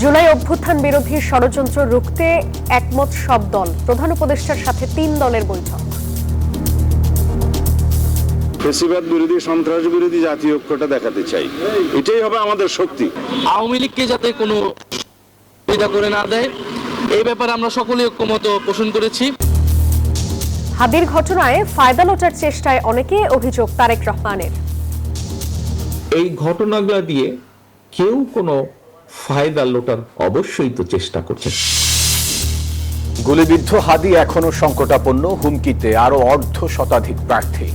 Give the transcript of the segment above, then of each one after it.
জুলাই অভ্যুত্থান বিরোধী ষড়যন্ত্র রুখতে একমত সব দল, প্রধান উপদেষ্টার সাথে 3 দলের বৈঠক। ফ্যাসিবাদ বিরোধী, সন্ত্রাস বিরোধী জাতীয় ঐক্যটা দেখাতে চাই, এটাই হবে আমাদের শক্তি। আওয়ামী লীগকে যাতে কোনো সুবিধা করে না দেয়, এই ব্যাপারে আমরা সকলে ঐক্যমত পোষণ করেছি। হাদির ঘটনায় ফায়দা লোটার চেষ্টায় অনেকে অভিযোগ তারেক রহমানের। এই ঘটনাগুলো দিয়ে কেউ কোনো ফায়দা লোটার অবশ্যই তো চেষ্টা করছে। গুলিবিদ্ধ হাদি এখনো সংকটাপন্ন, হুমকিতে আরো অর্ধশতাধিক প্রার্থী।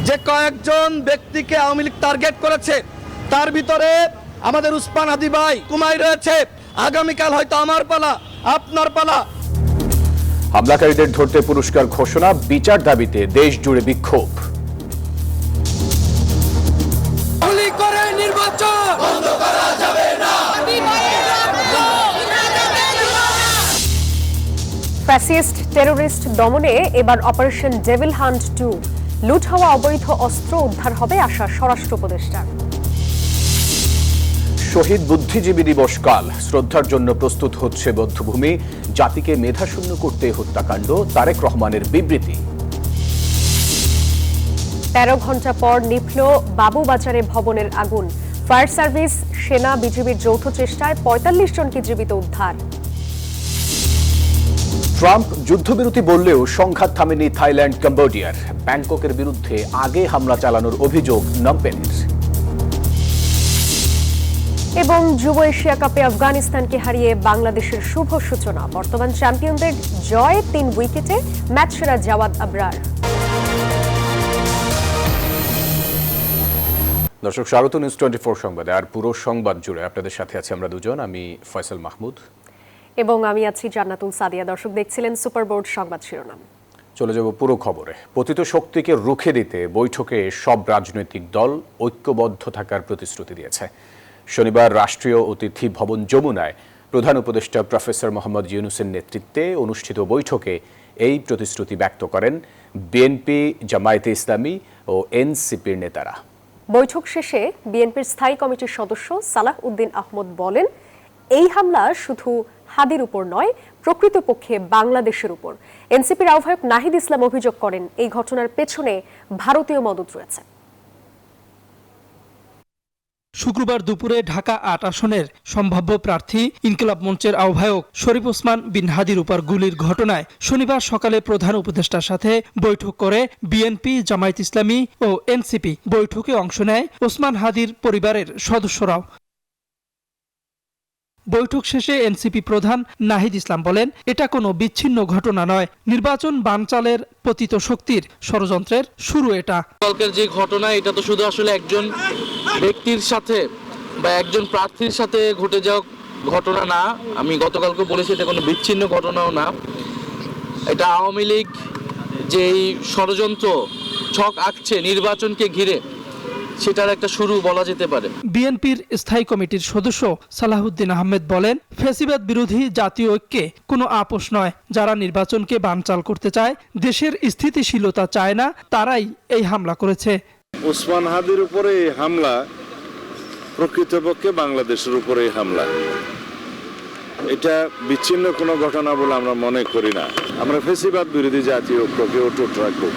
যে কয়েকজন ব্যক্তিকে আওয়ামী লীগ টার্গেট করেছে, তার ভিতরে আমাদের উসমান হাদি ভাই কুমাই রয়েছে। আগামীকাল হয়তো আমার পালা, আপনার পালা। হামলাকারীদের ধরতে পুরস্কার ঘোষণা, বিচার দাবিতে দেশ জুড়ে বিক্ষোভ। গুলি করে নির্বাচন বন্ধ করা যাবে না। ফ্যাসিস্ট টেরোরিস্ট দমনে এবার অপারেশন ডেভিল হান্ট 2। লুট হওয়া অবৈধ অস্ত্র উদ্ধার হবে আশা স্বরাষ্ট্র উপদেষ্টার। শহীদ বুদ্ধিজীবী দিবস কাল, শ্রদ্ধার জন্য প্রস্তুত হচ্ছে বধ্যভূমি। জাতিকে মেধাশূন্য করতে হত্যাকাণ্ড, তারেক রহমানের বিবৃতি। 13 ঘন্টা পর নিভল বাবুবাজারে ভবনের আগুন। ফায়ার সার্ভিস, সেনা, বিজিবির যৌথ চেষ্টায় 45 জনকে জীবিত উদ্ধার। ট্রাম্প যুদ্ধবিরতি বললেও সংঘাত থামেনি থাইল্যান্ড কম্বোডিয়ার। ব্যাংককের বিরুদ্ধে আগে হামলা চালানোর অভিযোগ নমপেনের। এবং যুব এশিয়া কাপে আফগানিস্তানকে হারিয়ে বাংলাদেশের শুভ সূচনা। বর্তমান চ্যাম্পিয়নদের জয় 3 উইকেটে, ম্যাচ সেরা জাওয়াদ আবরার। দর্শক, স্বাগত নিউজ 24 সংবাদে। আর পুরো সংবাদ জুড়ে আপনাদের সাথে আছি আমরা দুজন, আমি ফয়সাল মাহমুদ এবং আমি আছি জান্নাতুল সাদিয়া। দর্শক, দেখছিলেন সুপার বোর্ড সংবাদ শিরোনাম। চলে যাব পুরো খবরে। পতিত শক্তিকে রুখে দিতে বৈঠকে সব রাজনৈতিক দল ঐক্যবদ্ধ থাকার প্রতিশ্রুতি দিয়েছে। শনিবার রাষ্ট্রীয় অতিথি ভবন যমুনায় প্রধান উপদেষ্টা প্রফেসর মোহাম্মদ ইউনূসের নেতৃত্বে অনুষ্ঠিত বৈঠকে এই প্রতিশ্রুতি ব্যক্ত করেন বিএনপি, জামায়াতে ইসলামী ও এনসিপির নেতারা। বৈঠক শেষে বিএনপির স্থায়ী কমিটির সদস্য সালাহ উদ্দিন আহমদ বলেন, এই হামলা শুধু হাদির উপর নয়, প্রকৃতপক্ষে বাংলাদেশের উপর। এনসিপির আহ্বায়ক নাহিদ ইসলাম অভিযোগ করেন, এই ঘটনার পেছনে ভারতীয় মদদ রয়েছে। শুক্রবার দুপুরে ঢাকা ৮ আসনের সম্ভাব্য প্রার্থী ইনকিলাব মঞ্চের আহ্বায়ক শরীফ ওসমান বিন হাদির উপর গুলির ঘটনায় শনিবার সকালে প্রধান উপদেষ্টার সাথে বৈঠক করে বিএনপি, জামায়াত ইসলামী ও এনসিপি। বৈঠকে অংশ নেয় ওসমান হাদির পরিবারের সদস্যরাও। বৈঠক শেষে এনসিপি প্রধান নাহিদ ইসলাম বলেন, এটা কোনো বিচ্ছিন্ন ঘটনা নয়, নির্বাচন বানচালের পতিত শক্তির ষড়যন্ত্রের শুরু এটা। কালকের যে ঘটনা, এটা তো শুধু আসলে একজন ব্যক্তির সাথে বা একজন প্রার্থীর সাথে ঘটে যাওয়া ঘটনা না। আমি গতকালকে বলেছি, এটা কোনো বিচ্ছিন্ন ঘটনাও না। এটা আওয়ামী লীগ যেই ষড়যন্ত্র ছক আঁকছে নির্বাচনকে ঘিরে, সেটার একটা শুরু বলা যেতে পারে। বিএনপির স্থায়ী কমিটির সদস্য সালাহউদ্দিন আহমেদ বলেন, ফ্যাসিবাদ বিরোধী জাতীয় ঐক্যে কোনো আপোষ নয়। যারা নির্বাচনকে বানচাল করতে চায়, দেশের স্থিতিশীলতা চায় না, তারাই এই হামলা করেছে। উসমান হাদির উপরে এই হামলা প্রকৃতপক্ষে বাংলাদেশের উপরে এই হামলা। এটা বিচ্ছিন্ন কোনো ঘটনা বলে আমরা মনে করি না। আমরা ফ্যাসিবাদ বিরোধী জাতীয় ঐক্যকে অটুট রাখবো,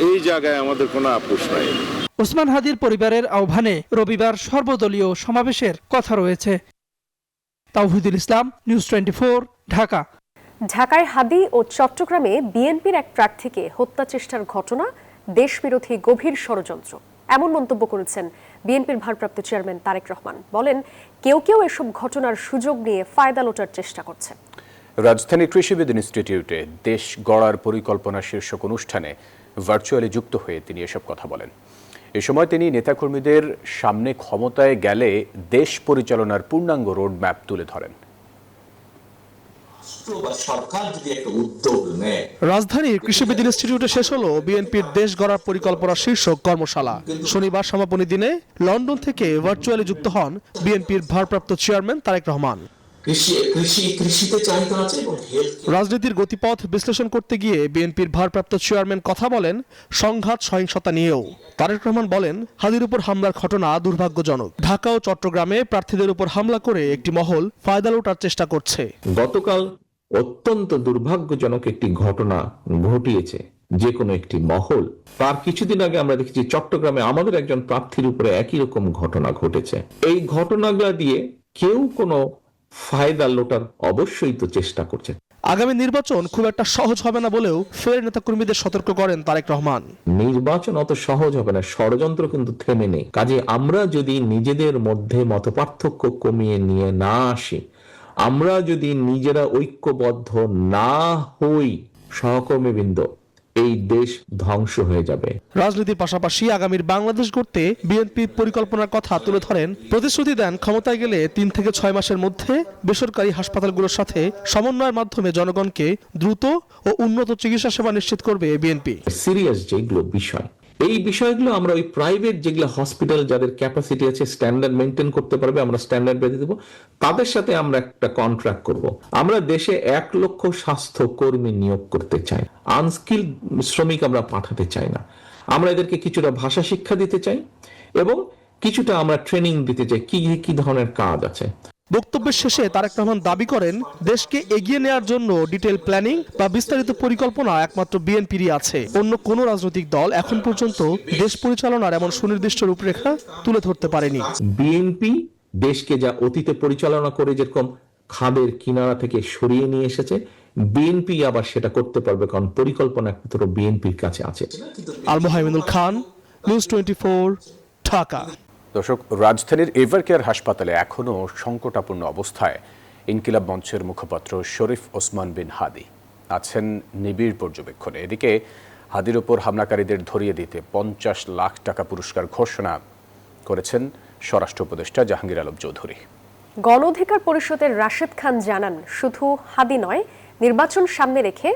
এই জায়গায় আমাদের কোনো আপোষ নাই। ওসমান হাদির পরিবারের আহ্বানে রবিবার সর্বদলীয় সমাবেশের কথা রয়েছে। তাওহিদুল ইসলাম, নিউজ 24, ঢাকা। ঢাকায় হাদি ও চট্টগ্রামে বিএনপির এক প্রার্থীকে হত্যা চেষ্টার ঘটনা দেশবিরোধী গভীর ষড়যন্ত্র, এমন মন্তব্য করেছেন বিএনপির ভারপ্রাপ্ত চেয়ারম্যান তারেক রহমান। বলেন, কেউ কেউ এসব ঘটনার সুযোগ নিয়ে ফায়দা লোটার চেষ্টা করছে। রাজধানী কৃষিবিদ ইনস্টিটিউটে দেশ গড়ার পরিকল্পনা শীর্ষক অনুষ্ঠানে ভার্চুয়ালি যুক্ত হয়ে তিনি এসব কথা বলেন। এ সময় তিনি নেতাকর্মীদের সামনে ক্ষমতায় গেলে দেশ পরিচালনার পূর্ণাঙ্গ রোডম্যাপ তুলে ধরেন। রাজধানীর কৃষিবিদ ইনস্টিটিউটে শেষ হলো বিএনপির দেশ গড়ার পরিকল্পনা শীর্ষক কর্মশালা। শনিবার সমাপনী দিনে লন্ডন থেকে ভার্চুয়ালি যুক্ত হন বিএনপির ভারপ্রাপ্ত চেয়ারম্যান তারেক রহমান। কৃষিতে চাহিদা আছে এবং রাজনীতির গতিপথ বিশ্লেষণ করতে গিয়ে বিএনপির ভারপ্রাপ্ত চেয়ারম্যান কথা বলেন সংঘাত সহিংসতা নিয়েও। তারেক রহমান বলেন, হাদির উপর হামলার ঘটনা দুর্ভাগ্যজনক। ঢাকা ও চট্টগ্রামে প্রার্থীদের উপর হামলা করে একটি মহল ফায়দা লোটার চেষ্টা করছে। গতকাল অত্যন্ত দুর্ভাগ্যজনক একটি ঘটনা ঘটিয়েছে যে কোনো একটি মহল। তার কিছুদিন আগে আমরা দেখেছি চট্টগ্রামে আমাদের একজন প্রার্থীর উপরে একই রকম ঘটনা ঘটেছে। এই ঘটনাগুলো দিয়ে কেউ কোনো ফায়দা লোটার অবশ্যই তো চেষ্টা করছে। আগামী নির্বাচন খুব একটা সহজ হবে না বলেও ফের নেতাকর্মীদের সতর্ক করেন তারেক রহমান। নির্বাচন অত সহজ হবে না, ষড়যন্ত্র কিন্তু থেমে নেই। কাজে আমরা যদি নিজেদের মধ্যে মতপার্থক্য কমিয়ে নিয়ে না আসি, আমরা যদি নিজেরা ঐক্যবদ্ধ না হই, সহকর্মীবৃন্দ, এই দেশ ধ্বংস হয়ে যাবে। রাজনীতির পাশাপাশি আগামীর বাংলাদেশ গড়তে বিএনপির পরিকল্পনার কথা তুলে ধরেন। প্রতিশ্রুতি দেন ক্ষমতায় গেলে 3 থেকে 6 মাসের মধ্যে বেসরকারি হাসপাতালগুলোর সাথে সমন্বয়ের মাধ্যমে জনগণকে দ্রুত ও উন্নত চিকিৎসা সেবা নিশ্চিত করবে বিএনপি। সিরিয়াস যেগুলো বিষয়, এই বিষয়গুলো আমরা ওই প্রাইভেট যেগুলো হসপিটাল যাদের ক্যাপাসিটি আছে, স্ট্যান্ডার্ড মেনটেন করতে পারবে, আমরা স্ট্যান্ডার্ড বেঁধে দেবো, তাদের সাথে আমরা একটা কন্ট্রাক্ট করব। আমরা দেশে 1 লক্ষ স্বাস্থ্য কর্মী নিয়োগ করতে চাই, আনস্কিল শ্রমিক আমরা পাঠাতে চাই না। আমরা এদেরকে কিছুটা ভাষা শিক্ষা দিতে চাই এবং কিছুটা আমরা ট্রেনিং দিতে চাই কি কি ধরনের কাজ আছে। বক্তব্যের শেষে তারেক রহমান দাবি করেন, দেশকে এগিয়ে নেওয়ার জন্য ডিটেইল প্ল্যানিং বা বিস্তারিত পরিকল্পনা একমাত্র বিএনপিরই আছে। অন্য কোনো রাজনৈতিক দল এখন পর্যন্ত দেশ পরিচালনার এমন সুনির্দিষ্ট রূপরেখা তুলে ধরতে পারেনি। বিএনপি দেশকে যা অতীতে পরিচালনা করে যেরকম খাদের কিনারা থেকে সরিয়ে নিয়ে এসেছে, বিএনপি আবার সেটা করতে পারবে, কারণ পরিকল্পনা একমাত্র বিএনপির কাছে আছে। আল মোহাইমিনুল খান, নিউজ 24, ঢাকা। দর্শক, রাজধানীর এভারকেয়ার হাসপাতালে এখনও সংকটাপন্ন অবস্থায় ইনকিলাব মঞ্চের মুখপাত্র শরীফ ওসমান বিন হাদি আছেন নিবিড় পর্যবেক্ষণে। এদিকে হাদির ওপর হামলাকারীদের ধরিয়ে দিতে 50 লাখ টাকা পুরস্কার ঘোষণা করেছেন স্বরাষ্ট্র উপদেষ্টা জাহাঙ্গীর আলম চৌধুরী। গণ অধিকার পরিষদের রাশেদ খান জানান, শুধু হাদি নয়, নির্বাচন সামনে রেখে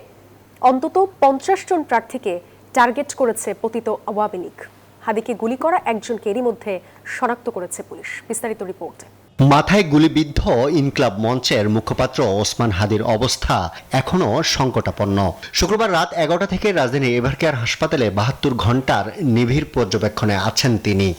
অন্তত 50 জন প্রার্থীকে টার্গেট করেছে পতিত আওয়ামী লীগ। হাদিকে গুলি করা একজনকে এরই মধ্যে শনাক্ত করেছে পুলিশ। বিস্তারিত রিপোর্টে। মাথায় গুলিবিদ্ধ ইনকিলাব মঞ্চের মুখপাত্র ওসমান হাদির অবস্থা এখনো সংকটাপন্ন। শুক্রবার রাত 11টা থেকে রাজধানীর এভারকেয়ার হাসপাতালে 72 ঘন্টার নিবিড় পর্যবেক্ষণে আছেন তিনি।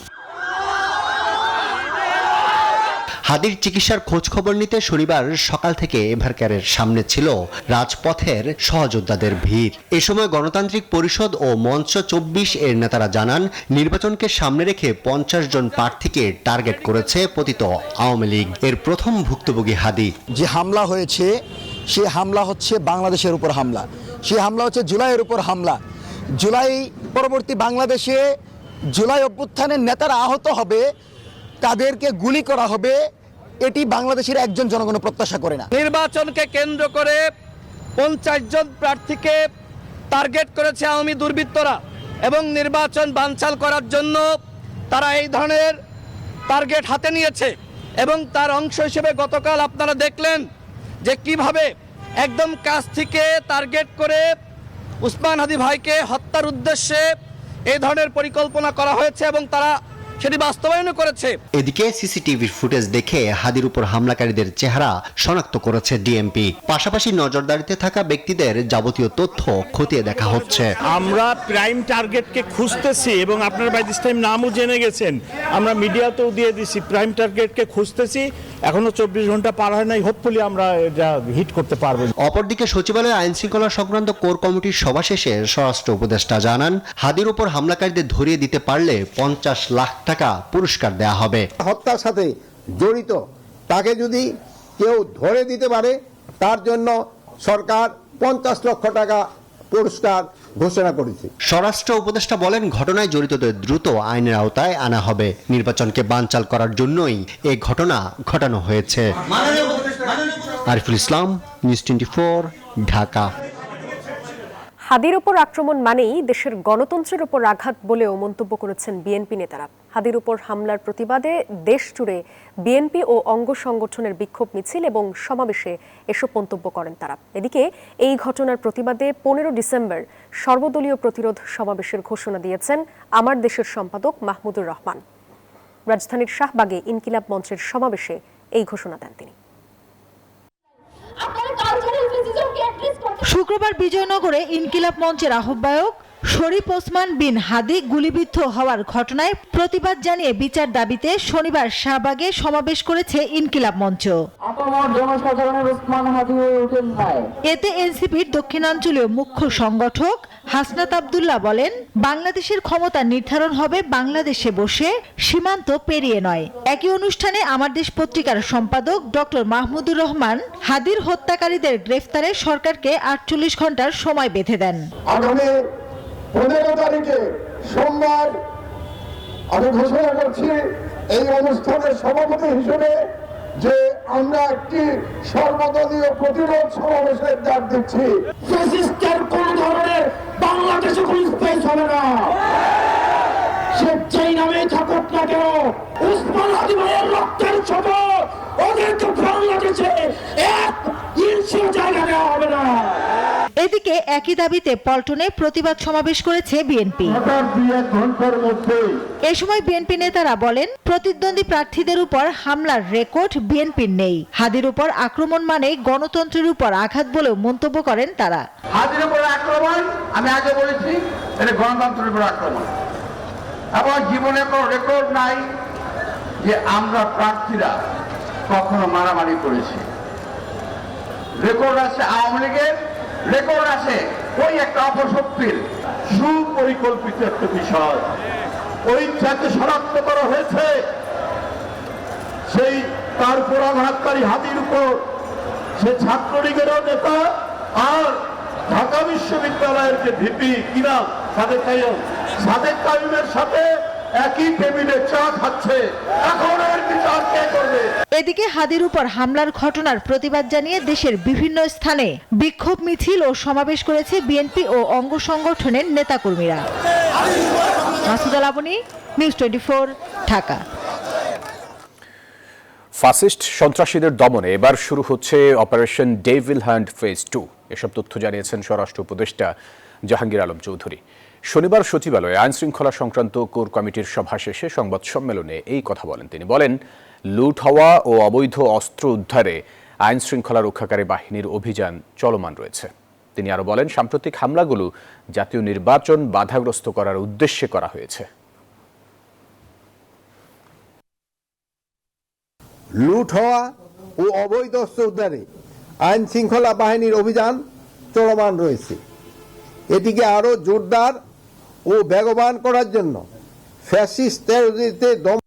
হাদির চিকিৎসার খোঁজ খবর নিতে শনিবার সকাল থেকে এভারকেয়ারের সামনে ছিল রাজপথের সহযোদ্ধাদের ভিড়। এ সময় গণতান্ত্রিক পরিষদ ও মঞ্চ 24 এর নেতারা জানান, নির্বাচনকে সামনে রেখে 50 জন প্রার্থীকে টার্গেট করেছে পতিত আওয়ামী লীগ। এর প্রথম ভুক্তভোগী হাদি। যে হামলা হয়েছে সে হামলা হচ্ছে বাংলাদেশের উপর হামলা, সে হামলা হচ্ছে জুলাইয়ের উপর হামলা। জুলাই পরবর্তী বাংলাদেশে জুলাই অভ্যুত্থানের নেতারা আহত হবে, তাদেরকে গুলি করা হবে, এটি বাংলাদেশের একজন জনগণ প্রত্যাশা করে না। নির্বাচনকে কেন্দ্র করে 50 জন প্রার্থীকে টার্গেট করেছে আওয়ামী দুর্বৃত্তরা এবং নির্বাচন বানচাল করার জন্য তারা এই ধরনের টার্গেট হাতে নিয়েছে। এবং তার অংশ হিসেবে গতকাল আপনারা দেখলেন যে কিভাবে একদম কাছ থেকে টার্গেট করে ওসমান হাদি ভাইকে হত্যার উদ্দেশ্যে এই ধরনের পরিকল্পনা করা হয়েছে এবং তারা সেটি বাস্তবায়ন করেছে। এদিকে সিসিটিভির ফুটেজ দেখে হাদির উপর হামলাকারীদের চেহারা শনাক্ত করেছে ডিএমপি। পাশাপাশি নজরদারিতে থাকা ব্যক্তিদের যাবতীয় তথ্য খতিয়ে দেখা হচ্ছে। আমরা প্রাইম টার্গেটকে খুঁজতেছি এবং আপনারা বাই দিস টাইম নামও জেনে গেছেন, আমরা মিডিয়াতেও দিয়ে দিছি, প্রাইম টার্গেটকে খুঁজতেছি। এখনো 24 ঘন্টা পার হয় নাই, হোপফুলি আমরা এটা হিট করতে পারবো। অপরদিকে সচিবালয়ে আইন শৃঙ্খলা সংক্রান্ত কোর কমিটির সভা শেষে স্বরাষ্ট্র উপদেষ্টা জানান, হাদির উপর হামলাকারীদের ধরিয়ে দিতে পারলে 50 লাখ টাকা পুরস্কার দেয়া হবে। হত্যার সাথে জড়িত তাকে যদি কেউ ধরে দিতে পারে, তার জন্য সরকার 50 লক্ষ টাকা পুরস্কার ঘোষণা করেছে। স্বরাষ্ট্র উপদেষ্টা বলেন, ঘটনায় জড়িতদের দ্রুত আইনের আওতায় আনা হবে। নির্বাচনকে বানচাল করার জন্যই এই ঘটনা ঘটানো হয়েছে। আরিফুল ইসলাম, নিউজ 24, ঢাকা। হাদির ওপর আক্রমণ মানেই দেশের গণতন্ত্রের ওপর আঘাত বলেও মন্তব্য করেছেন বিএনপি নেতারা। হাদির উপর হামলার প্রতিবাদে দেশ জুড়ে বিএনপি ও অঙ্গ সংগঠনের বিক্ষোভ মিছিল এবং সমাবেশে এসব মন্তব্য করেন তারা। এদিকে এই ঘটনার প্রতিবাদে 15 ডিসেম্বর সর্বদলীয় প্রতিরোধ সমাবেশের ঘোষণা দিয়েছেন আমার দেশের সম্পাদক মাহমুদুর রহমান। রাজধানীর শাহবাগে ইনকিলাব মঞ্চের সমাবেশে এই ঘোষণা দেন তিনি। শুক্রবার বিজয়নগরে ইনকিলাব মঞ্চের আহ্বায়ক শরীফ ওসমান বিন হাদি গুলিবিদ্ধ হওয়ার ঘটনায় প্রতিবাদ জানিয়ে বিচার দাবিতে শনিবার শাহবাগে সমাবেশ করেছে ইনকিলাব মঞ্চ। এতে এনসিপির দক্ষিণাঞ্চলীয় মুখ্য সংগঠক হাসনাত আব্দুল্লাহ বলেন, বাংলাদেশের ক্ষমতা নির্ধারণ হবে বাংলাদেশে বসে, সীমান্ত পেরিয়ে নয়। একই অনুষ্ঠানে আমার দেশ পত্রিকার সম্পাদক ডক্টর মাহমুদুর রহমান হাদির হত্যাকারীদের গ্রেফতারে সরকারকে 48 ঘন্টার সময় বেঁধে দেন। 15 তারিখে সোমবার আমি ঘোষণা করছি এই অনুষ্ঠানের সভাপতি হিসেবে যে আমরা একটি সর্বদলীয় প্রতিরোধ সমাবেশের ডাক দিচ্ছি। ফ্যাসিস্টের কোন ধরনের বাংলাদেশে কোনো স্পেস হবে না, সে যেই নামেই থাকুক না কেন। উসমান হাদি ভাইয়ের রক্তের শপথ, ওদেরকে বাংলাদেশে 1 ইঞ্চিও জায়গা দেওয়া হবে না। এদিকে একই দাবিতে পল্টনে প্রতিবাদ সমাবেশ করেছে বিএনপি। এ সময় বিএনপি নেতারা বলেন, প্রতিদ্বন্দ্বী প্রার্থীদের উপর হামলার রেকর্ড বিএনপির নেই। হাদির উপর আক্রমণ মানে গণতন্ত্রের উপর আঘাত বলেও মন্তব্য করেন তারা। হাদির উপর আক্রমণ, আমি আগে বলেছি, এটা গণতন্ত্রের উপর আক্রমণ। এবং জীবনে কোনো রেকর্ড নাই যে আমরা প্রার্থীরা কখনো মারামারি করেছি। রেকর্ড আছে আওয়ামী লীগের, রেকর্ড আছে ওই একটা অপশক্তির। সুপরিকল্পিত একটা বিষয়, ওই যাকে শনাক্ত করা হয়েছে সেই তার উপর আঘাতকারী হাদির উপর, সে ছাত্রলীগেরও নেতা আর ঢাকা বিশ্ববিদ্যালয়ের যে ভিপি কিনা সাদেক কাইমের সাথে একই টেবিলে চা খাচ্ছে। এখন এর বিচার কে করবে? এদিকে হাদির উপর হামলার ঘটনার প্রতিবাদ জানিয়ে দেশের বিভিন্ন স্থানে বিক্ষোভ মিছিল ও সমাবেশ করেছে বিএনপি ও অঙ্গ সংগঠনের নেতাকর্মীরা। মাসুদা লাবনী, নিউজ 24, ঢাকা। ফাসিস্ট সন্ত্রাসীদের দমনে এবার শুরু হচ্ছে অপারেশন ডেভিল হ্যান্ড ফেজ 2। এসব তথ্য জানিয়েছেন স্বরাষ্ট্র উপদেষ্টা জাহাঙ্গীর আলম চৌধুরী। শনিবার সচিবালয়ে আইন শৃঙ্খলা সংক্রান্ত কোর কমিটির সভা শেষে সংবাদ সম্মেলনে এই কথা বলেন তিনি। বলেন, লুট হওয়া ও অবৈধ অস্ত্র উদ্ধারে আইন শৃঙ্খলা রক্ষাকারী বাহিনীর অভিযান চলমান রয়েছে। তিনি আরও বলেন, সাম্প্রতিক হামলাগুলো জাতীয় নির্বাচন বাধাগ্রস্ত করার উদ্দেশ্যে করা হয়েছে। লুট হওয়া ও অবৈধ অস্ত্র উদ্ধারে আইন শৃঙ্খলা বাহিনীর অভিযান চলমান রয়েছে। এটিকে আরো জোরদার ও বেগবান করার জন্য ফ্যাসিস্ট টেররিস্টদের দমন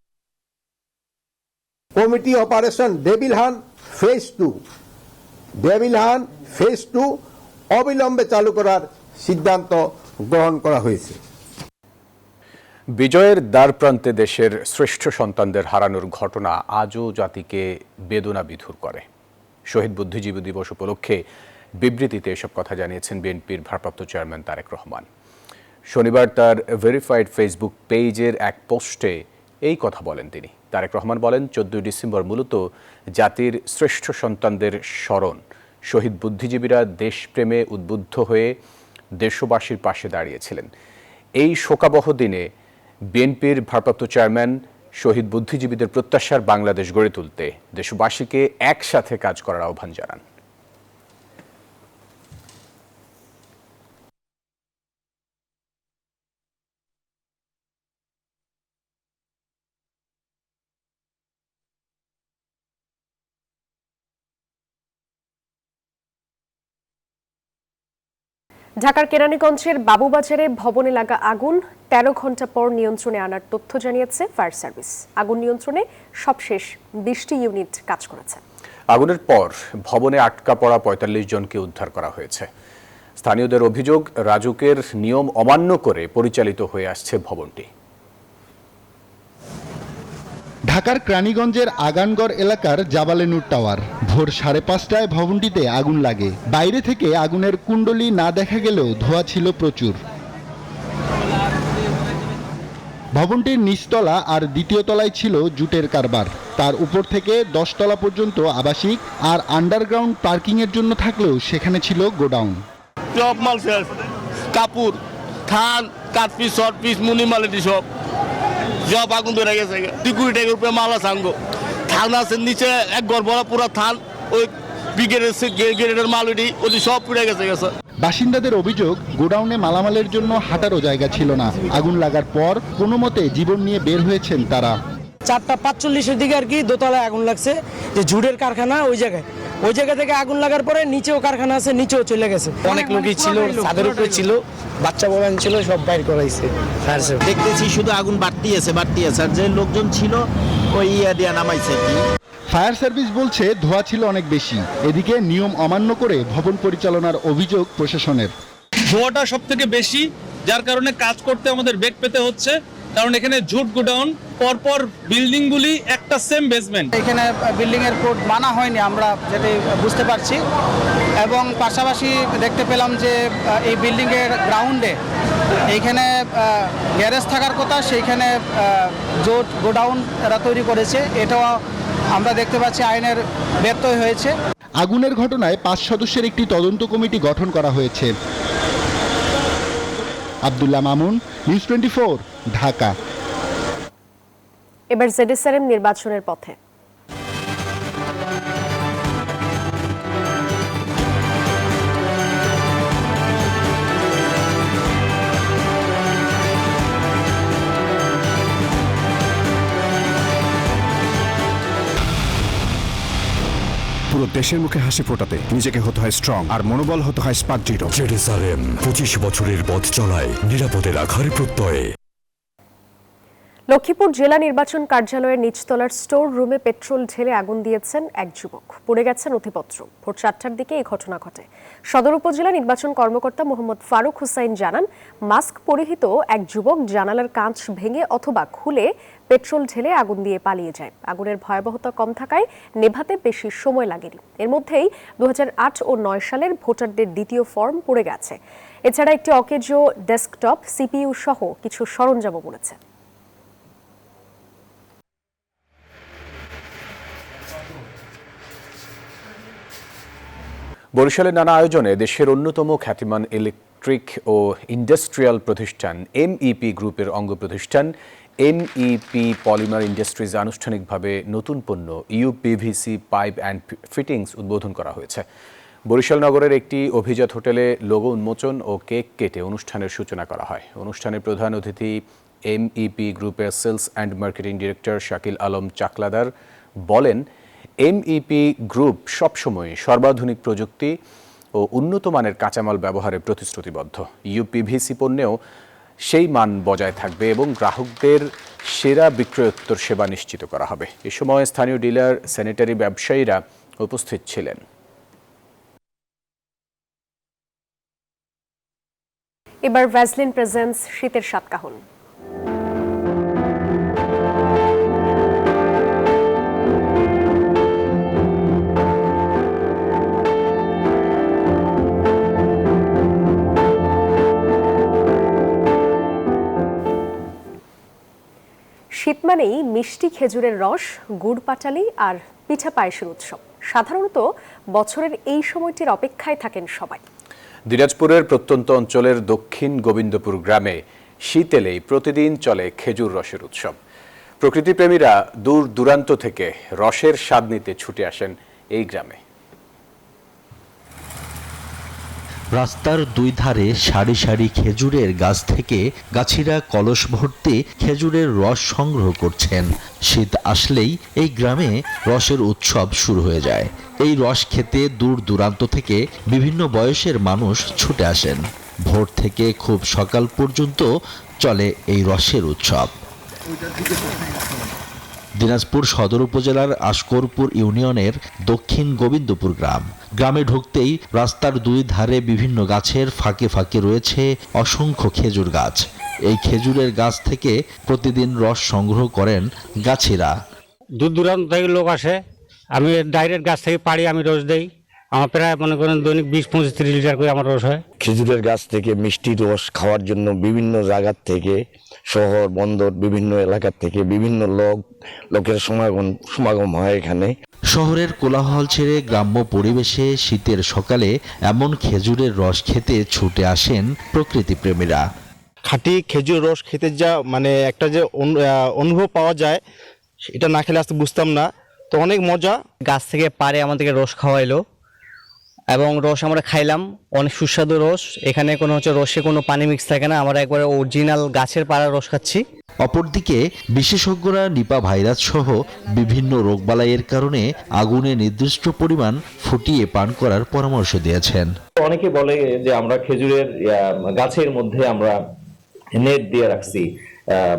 committee operation devil hand phase 2 অবিলম্বে চালু করার সিদ্ধান্ত গ্রহণ করা হয়েছে। বিজয়ের দ্বারপ্রান্তে দেশের শ্রেষ্ঠ সন্তানদের হারানোর ঘটনা আজও জাতিকে বেদনাবিধুর করে। শহীদ বুদ্ধিজীবী দিবস উপলক্ষে বিবৃতিতে এসব কথা জানিয়েছেন বিএনপির ভারপ্রাপ্ত চেয়ারম্যান তারেক রহমান। শনিবার তার ভেরিফাইড ফেসবুক পেজের এক পোস্টে এই কথা বলেন তিনি। তারেক রহমান বলেন, 14 ডিসেম্বর মূলত জাতির শ্রেষ্ঠ সন্তানদের স্মরণ। শহীদ বুদ্ধিজীবীরা দেশপ্রেমে উদ্বুদ্ধ হয়ে দেশবাসীর পাশে দাঁড়িয়েছিলেন। এই শোকাবহ দিনে বিএনপির ভারপ্রাপ্ত চেয়ারম্যান শহীদ বুদ্ধিজীবীদের প্রত্যাশার বাংলাদেশ গড়ে তুলতে দেশবাসীকে একসাথে কাজ করার আহ্বান জানান। ঢাকার কেরানীগঞ্জের বাবুবাজারে ভবনে লাগা আগুন 13 ঘন্টা পর নিয়ন্ত্রণে আনার তথ্য জানিয়েছে ফায়ার সার্ভিস। আগুন নিয়ন্ত্রণে সবশেষ 20টি ইউনিট কাজ করেছে। আগুনের পর ভবনে আটকা পড়া 45 জনকে উদ্ধার করা হয়েছে। স্থানীয়দের অভিযোগ, রাজুকের নিয়ম অমান্য করে পরিচালিত হয়ে আসছে ভবনটি। ঢাকার কেরানীগঞ্জের আগানগড় এলাকার জাবালে নূর টাওয়ার। ভোর 5:30টায় ভবনটিতে আগুন লাগে। বাইরে থেকে আগুনের কুণ্ডলি না দেখা গেলেও ধোঁয়া ছিল প্রচুর। ভবনটির নিচতলা আর দ্বিতীয় তলায় ছিল জুটের কারবার। তার উপর থেকে 10 তলা পর্যন্ত আবাসিক আর আন্ডারগ্রাউন্ড পার্কিংয়ের জন্য থাকলেও সেখানে ছিল গোডাউন। কাপড়, থান, কাঠপিস, শর্টপিস, মুনিমালিটি সব আগুন ধরে গেছে। 2 কোটি টাকার উপরে মাল আছে। থান আছে নিচে, এক ঘর ভরা পুরা থান, ওই ব্রিগেডের মাল ওটি সব পুড়ে গেছে। বাসিন্দাদের অভিযোগ, গোডাউনে মালামালের জন্য হাঁটারও জায়গা ছিল না। আগুন লাগার পর কোনো মতে জীবন নিয়ে বের হয়েছেন তারা। 4:45-এর দিকে আর কি দোতলায় আগুন লাগছে, যে ঝুড়ের কারখানা ওই জায়গা থেকে আগুন লাগার পরে নিচেও কারখানা আছে, নিচেও চলে গেছে। অনেক লোকই ছিল, ছাদের উপরে ছিল, বাচ্চা বলেন ছিল, সব বাইর করাইছে। দেখতেছি শুধু আগুন বাড়তি আছে আর যে লোকজন ছিল ওই দিয়া নামাইছে কি। ফায়ার সার্ভিস বলছে ধোঁয়া ছিল অনেক বেশি। এদিকে নিয়ম অমান্য করে ভবন পরিচালনার অভিযোগ প্রশাসনের। ধোঁয়াটা সব থেকে বেশি, যার কারণে কাজ করতে আমাদের বেগ পেতে হচ্ছে, কারণ এখানে ঝুট গোডাউন, পরপর বিল্ডিংগুলি একটা সেম বেসমেন্ট। এখানে বিল্ডিং এর কোড মানা হয়নি, আমরা যেটা বুঝতে পারছি, এবং পাশাপাশি দেখতে পেলাম যে এই বিল্ডিং এর গ্রাউন্ডে এইখানে গ্যারেজ থাকার কথা, সেইখানে জোট গোডাউন এরা তৈরি করেছে। এটাও আমরা দেখতে পাচ্ছি আইনের ব্যত্যয় হয়েছে। আগুনের ঘটনায় 5 সদস্যের একটি তদন্ত কমিটি গঠন করা হয়েছে। আব্দুল্লাহ মামুন, নিউজ 24, ঢাকা। এবার জেডএসআরএম নির্বাচনের পথে। পুরো দেশের মুখে হাসি ফোটাতে নিজেকে হতে হয় স্ট্রং, আর মনোবল হতে হয় স্পার্ক জিরো। জেডএসআরএম 25 বছরের পথ চলায় নিরাপদে রাখার প্রত্যয়ে। লক্ষ্মীপুর জেলা নির্বাচন কার্যালয়ের নিচতলার স্টোর রুমে পেট্রোল ঢেলে আগুন দিয়েছেন এক যুবক, পড়ে গেছে নথিপত্র। ভোর 4টার দিকে এই ঘটনা ঘটে। সদর উপজেলা নির্বাচন কর্মকর্তা মোহাম্মদ ফারুক হুসাইন জানান, মাস্ক পরিহিত এক যুবক জানালার কাঁচ ভেঙে অথবা খুলে পেট্রোল ঢেলে আগুন দিয়ে পালিয়ে যায়। আগুনের ভয়াবহতা কম থাকায় নেভাতে বেশি সময় লাগেনি। এর মধ্যেই 2008 ও 9 সালের ভোটারদের দ্বিতীয় ফর্ম পড়ে গেছে। এছাড়া একটি অকেজো ডেস্কটপ, সিপিইউ সহ কিছু সরঞ্জামও পড়েছে। বরিশালের নানা আয়োজনে দেশের অন্যতম খ্যাতিমান ইলেকট্রিক ও ইন্ডাস্ট্রিয়াল প্রতিষ্ঠান এমইপি গ্রুপের অঙ্গ প্রতিষ্ঠান এমইপি পলিমার ইন্ডাস্ট্রিজ আনুষ্ঠানিকভাবে নতুন পণ্য ইউপিভিসি পাইপ অ্যান্ড ফিটিংস উদ্বোধন করা হয়েছে। বরিশাল নগরের একটি অভিজাত হোটেলে লোগো উন্মোচন ও কেক কেটে অনুষ্ঠানের সূচনা করা হয়। অনুষ্ঠানে প্রধান অতিথি এমইপি গ্রুপের sales and marketing director Shakil Alam Chakladar বলেন, এমইপি গ্রুপ সবসময় সর্বাধুনিক প্রযুক্তি ও উন্নত মানের কাঁচামাল ব্যবহারে প্রতিশ্রুতিবদ্ধ। ইউপিভিসি পণ্যেও সেই মান বজায় থাকবে এবং গ্রাহকদের সেরা বিক্রয়োত্তর সেবা নিশ্চিত করা হবে। এ সময় স্থানীয় ডিলার, স্যানিটারি ব্যবসায়ীরা উপস্থিত ছিলেন। এবার ভ্যাসলিন প্রেজেন্স শীতের সাতকাহন। শীত মানেই মিষ্টি খেজুরের রস, গুড় পাটালি আর পিঠা পায়েসের উৎসব। সাধারণত বছরের এই সময়টির অপেক্ষায় থাকেন সবাই। দিনাজপুরের প্রত্যন্ত অঞ্চলের দক্ষিণ গোবিন্দপুর গ্রামে শীত এলেই প্রতিদিন চলে খেজুর রসের উৎসব। প্রকৃতিপ্রেমীরা দূর দূরান্ত থেকে রসের স্বাদ নিতে ছুটে আসেন এই গ্রামে। রাস্তার দুই ধারে সারি সারি খেজুরের গাছ থেকে গাছিরা কলস ভর্তি খেজুরের রস সংগ্রহ করছেন। শীত আসলেই এই গ্রামে রসের উৎসব শুরু হয়ে যায়। এই রস খেতে দূর দূরান্ত থেকে বিভিন্ন বয়সের মানুষ ছুটে আসেন। ভোর থেকে খুব সকাল পর্যন্ত চলে এই রসের উৎসব। দিনাজপুর সদর উপজেলার আশকরপুর ইউনিয়নের দক্ষিণ গোবিন্দপুর গ্রামে ঢুকতেই রাস্তার দুই ধারে বিভিন্ন গাছের ফাঁকে ফাঁকে রয়েছে অসংখ্য খেজুর গাছ। এই খেজুরের গাছ থেকে প্রতিদিন রস সংগ্রহ করেন গাছিরা। দূর দূরান্ত থেকে লোক আসে, আমি ডাইরেক্ট গাছ থেকে পাড়ি আমি রস দেই। আমার প্রায় মনে করেন দৈনিক 20-25-30 লিটার করে আমার রস হয়। খেজুরের গাছ থেকে মিষ্টি রস খাওয়ার জন্য বিভিন্ন জায়গার থেকে, শহর বন্দর বিভিন্ন এলাকার থেকে বিভিন্ন লোকের সমাগম হয় এখানে। শহরের কোলাহল ছেড়ে গ্রাম্য পরিবেশে শীতের সকালে এমন খেজুরের রস খেতে ছুটে আসেন প্রকৃতিপ্রেমীরা। খাঁটি খেজুর রস খেতে যা মানে একটা যে অনুভব পাওয়া যায়, এটা না খেলে আসতে বুঝতাম না। তো অনেক মজা। গাছ থেকে পাড়ে আমাদেরকে রস খাওয়াইলো, এবং রস আমরা খাইলাম, অনেক সুস্বাদু রস। এখানে কোনো রসে কোনো পানি মিক্স থাকে না, আমরা একবারে অরিজিনাল গাছের পাড়া রস খাচ্ছি। অপরদিকে বিশেষজ্ঞরা নিপা ভাইরাস সহ বিভিন্ন রোগবালাইয়ের কারণে আগুনে নির্দিষ্ট পরিমাণ ফুটিয়ে পান করার পরামর্শ দিয়েছেন। অনেকে বলে যে আমরা খেজুরের গাছের মধ্যে আমরা নেট দিয়ে রাখছি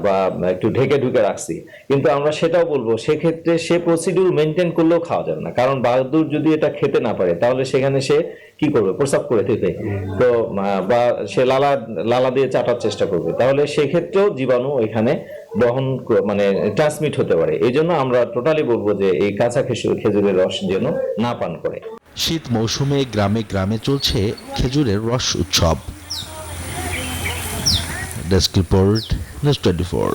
বা একটু ঢেকে ঢুকে রাখছি, কিন্তু আমরা সেটাও বলবো সেক্ষেত্রে সে প্রসিডিউর মেনটেন করলেও খাওয়া যাবে না, কারণ বাহাদুর যদি এটা খেতে না পারে তাহলে সেখানে সে কি করবে, প্রস্রাব করে দিতে, তো বা সে লালা দিয়ে চাটার চেষ্টা করবে, তাহলে সেক্ষেত্রেও জীবাণু এখানে বহন মানে ট্রান্সমিট হতে পারে। এই জন্য আমরা টোটালি বলবো যে এই কাঁচা খেজুরের রস যেন না পান করে। শীত মৌসুমে গ্রামে গ্রামে চলছে খেজুরের রস উৎসব। Desk report, news 24।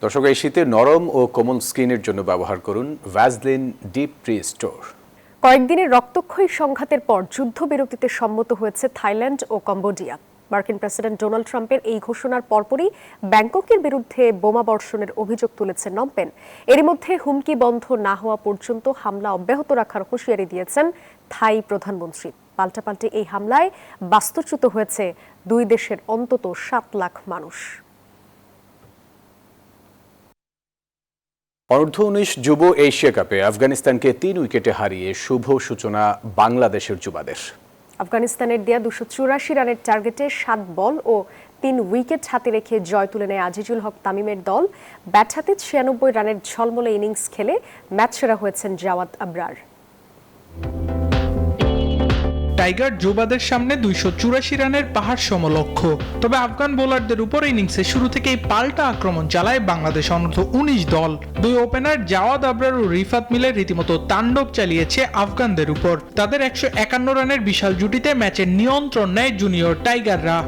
দর্শক, এই শীতে নরম ও কোমল স্কিনের জন্য ব্যবহার করুন ভ্যাসলিন ডিপ রিস্টোর। কয়েকদিনের রক্তক্ষয়ী সংঘাতের পর যুদ্ধবিরতিতে সম্মত হয়েছে থাইল্যান্ড ও কম্বোডিয়া। মার্কিন প্রেসিডেন্ট ডোনাল্ড ট্রাম্পের এই ঘোষণার পরপরই ব্যাংককের বিরুদ্ধে বোমা বর্ষণের অভিযোগ তুলেছে নমপেন। এরই মধ্যে হুমকি বন্ধ না হওয়া পর্যন্ত হামলা অব্যাহত রাখার হুঁশিয়ারি দিয়েছেন থাই প্রধানমন্ত্রী। পাল্টাপাল্টি এই হামলায় বাস্তুচ্যুত হয়েছে দুই দেশের অন্তত 7 লাখ মানুষ। অনূর্ধ্ব-19 যুব এশিয়া কাপে আফগানিস্তানকে 3 উইকেটে হারিয়ে শুভ সূচনা বাংলাদেশের যুবাদের। আফগানিস্তানের দেয়া 284 রানের টার্গেটে 7 বল ও 3 উইকেট হাতে রেখে জয় তুলে নেয় আজিজুল হক তামিমের দল। ব্যাট হাতে 96 রানের ঝলমলে ইনিংস খেলে ম্যাচ সেরা হয়েছেন জাওয়াদ আবরার। টাইগার যুবাদের সামনে 284 রানের পাহাড় সম লক্ষ্য। তবে আফগান বোলারদের উপর ইনিংসের শুরু থেকেই পাল্টা আক্রমণ চালায় বাংলাদেশ অনূর্ধ্ব-19 দল। দুই ওপেনার জাওয়াদ আবরার ও রিফাত মিলে রীতিমতো তাণ্ডব চালিয়েছে আফগানদের উপর। তাদের 151 রানের বিশাল জুটিতে ম্যাচের নিয়ন্ত্রণ নেয় জুনিয়র টাইগাররা।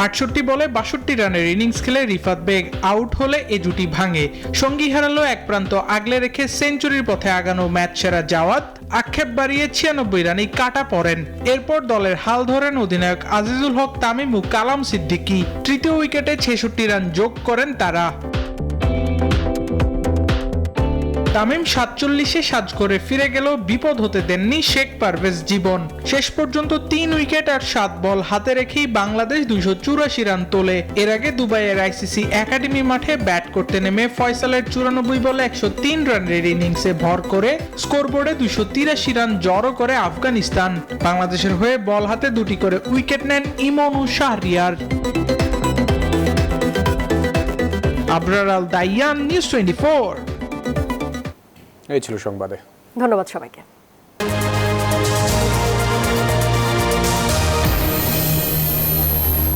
68 বলে 62 রানের ইনিংস খেলে রিফাত বেগ আউট হলে এ জুটি ভাঙে। সঙ্গী হারালো এক প্রান্ত আগলে রেখে সেঞ্চুরির পথে আগানো ম্যাচ সেরা জাওয়াদ আক্ষেপ বাড়িয়ে 96 রানেই কাটা পড়েন। এরপর দলের হাল ধরেন অধিনায়ক আজিজুল হক তামিম ও কালাম সিদ্দিকী। তৃতীয় উইকেটে 66 রান যোগ করেন তারা। তামিম 47-এ সাজ করে ফিরে গেল, বিপদ হতে দেননি শেখ পারভেজ জীবন। শেষ পর্যন্ত 3 উইকেট আর 7 বল হাতে রেখেই বাংলাদেশ 284 রান তোলে। এর আগে দুবাইয়ের আইসিসি একাডেমি মাঠে ব্যাট করতে নেমে ফয়সালের 94 বলে 103 রানের ইনিংসে ভর করে স্কোরবোর্ডে 283 রান জড়ো করে আফগানিস্তান। বাংলাদেশের হয়ে বল হাতে 2টি করে উইকেট নেন ইমন ও শাহরিয়ার। আবরার আল দাইয়ান, নিউজ 24। এই ছিল সংবাদে। ধন্যবাদ সবাইকে।